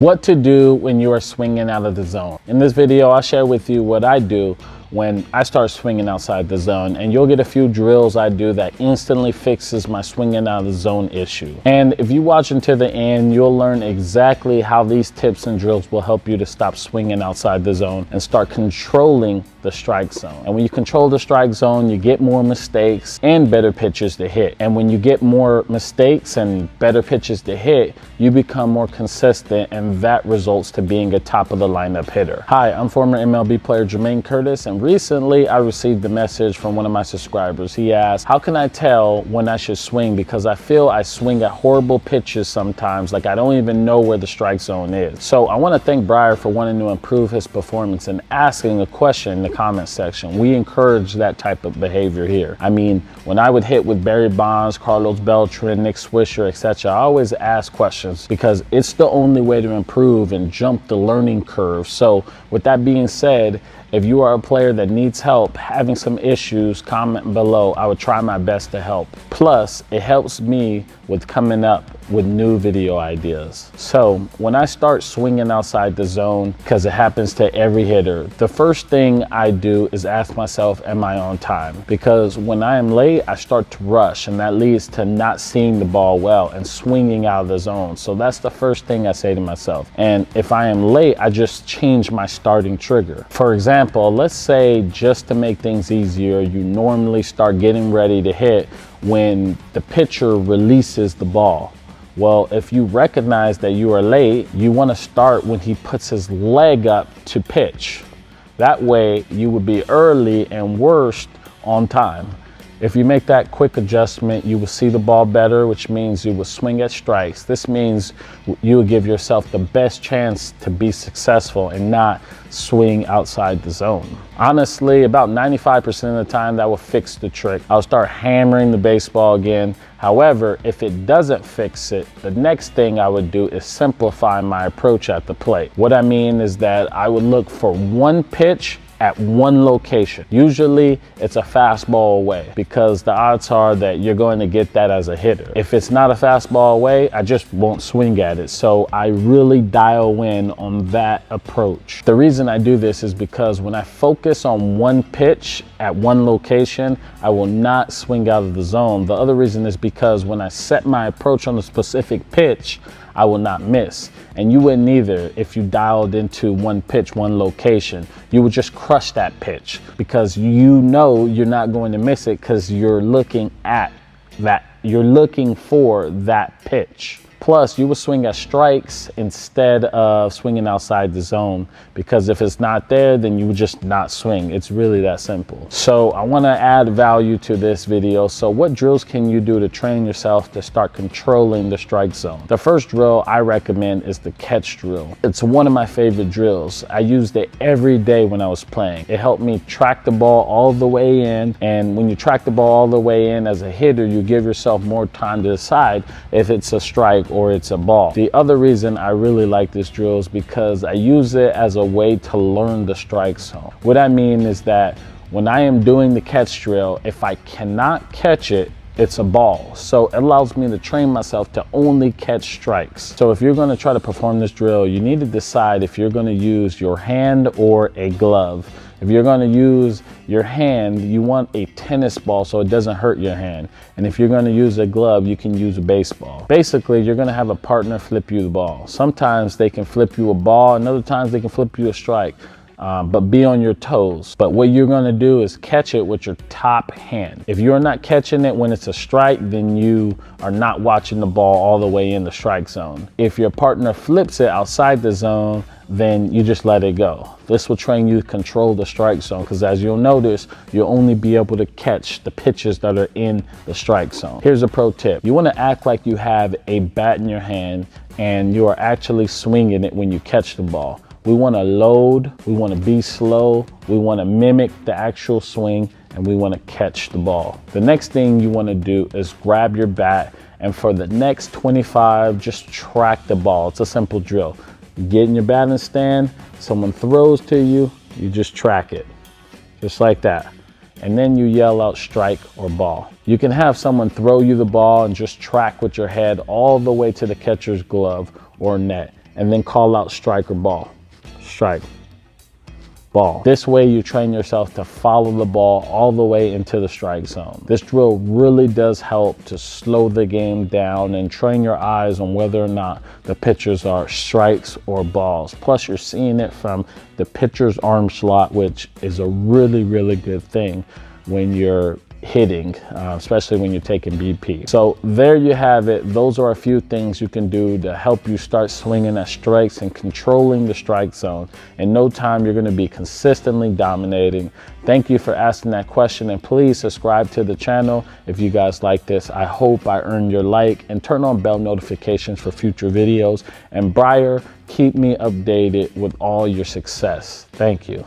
What to do when you are swinging out of the zone. In this video, I'll share with you what I do when I start swinging outside the zone, and you'll get a few drills I do that instantly fixes my swinging out of the zone issue. And if you watch until the end, you'll learn exactly how these tips and drills will help you to stop swinging outside the zone and start controlling the strike zone. And when you control the strike zone, you get more mistakes and better pitches to hit. And when you get more mistakes and better pitches to hit, you become more consistent, and that results to being a top of the lineup hitter. Hi, I'm former MLB player Jermaine Curtis, and recently I received a message from one of my subscribers. He asked, how can I tell when I should swing? Because I feel I swing at horrible pitches sometimes, like I don't even know where the strike zone is. So I want to thank Briar for wanting to improve his performance and asking a question in the comment section. We encourage that type of behavior here. I mean, when I would hit with Barry Bonds, Carlos Beltran, Nick Swisher, etc., I always ask questions because it's the only way to improve and jump the learning curve. So with that being said, if you are a player that needs help, having some issues, comment below. I would try my best to help. Plus, it helps me with coming up with new video ideas. So when I start swinging outside the zone, because it happens to every hitter, the first thing I do is ask myself, am I on time? Because when I am late, I start to rush, and that leads to not seeing the ball well and swinging out of the zone. So that's the first thing I say to myself. And if I am late, I just change my starting trigger. For example, let's say, just to make things easier, you normally start getting ready to hit when the pitcher releases the ball. Well, if you recognize that you are late, you want to start when he puts his leg up to pitch. That way you would be early and worst on time. If you make that quick adjustment, you will see the ball better, which means you will swing at strikes. This means you will give yourself the best chance to be successful and not swing outside the zone. Honestly, about 95% of the time that will fix the trick. I'll start hammering the baseball again. However, if it doesn't fix it, the next thing I would do is simplify my approach at the plate. What I mean is that I would look for one pitch at one location. Usually it's a fastball away, because the odds are that you're going to get that as a hitter. If it's not a fastball away, I just won't swing at it. So I really dial in on that approach. The reason I do this is because when I focus on one pitch at one location, I will not swing out of the zone. The other reason is because when I set my approach on a specific pitch, I will not miss. And you wouldn't either if you dialed into one pitch, one location. You would just crush that pitch because you know you're not going to miss it because you're looking at that, you're looking for that pitch. Plus, you will swing at strikes instead of swinging outside the zone, because if it's not there, then you would just not swing. It's really that simple. So I want to add value to this video. So what drills can you do to train yourself to start controlling the strike zone? The first drill I recommend is the catch drill. It's one of my favorite drills. I used it every day when I was playing. It helped me track the ball all the way in. And when you track the ball all the way in as a hitter, you give yourself more time to decide if it's a strike or it's a ball. The other reason I really like this drill is because I use it as a way to learn the strike zone. What I mean is that when I am doing the catch drill, if I cannot catch it, it's a ball. So it allows me to train myself to only catch strikes. So if you're going to try to perform this drill, you need to decide if you're going to use your hand or a glove. If you're going to use your hand, you want a tennis ball so it doesn't hurt your hand. And if you're going to use a glove, you can use a baseball. Basically, you're going to have a partner flip you the ball. Sometimes they can flip you a ball, and other times they can flip you a strike. But be on your toes. But what you're going to do is catch it with your top hand. If you're not catching it when it's a strike, then you are not watching the ball all the way in the strike zone. If your partner flips it outside the zone, then you just let it go. This will train you to control the strike zone, because as you'll notice, you'll only be able to catch the pitches that are in the strike zone. Here's a pro tip. You want to act like you have a bat in your hand and you are actually swinging it when you catch the ball. We want to load, we want to be slow, we want to mimic the actual swing, and we want to catch the ball. The next thing you want to do is grab your bat, and for the next 25, just track the ball. It's a simple drill. You get in your batting stand, someone throws to you, you just track it, just like that. And then you yell out strike or ball. You can have someone throw you the ball and just track with your head all the way to the catcher's glove or net. and then call out strike or ball. Strike, ball. This way you train yourself to follow the ball all the way into the strike zone. This drill really does help to slow the game down and train your eyes on whether or not the pitches are strikes or balls. Plus you're seeing it from the pitcher's arm slot, which is a really, really good thing when you're hitting, especially when you're taking BP. So there you have it. Those are a few things you can do to help you start swinging at strikes and controlling the strike zone. In no time, you're going to be consistently dominating. Thank you for asking that question, and please subscribe to the channel if you guys like this. I hope I earned your like, and turn on bell notifications for future videos. And Briar, keep me updated with all your success. Thank you.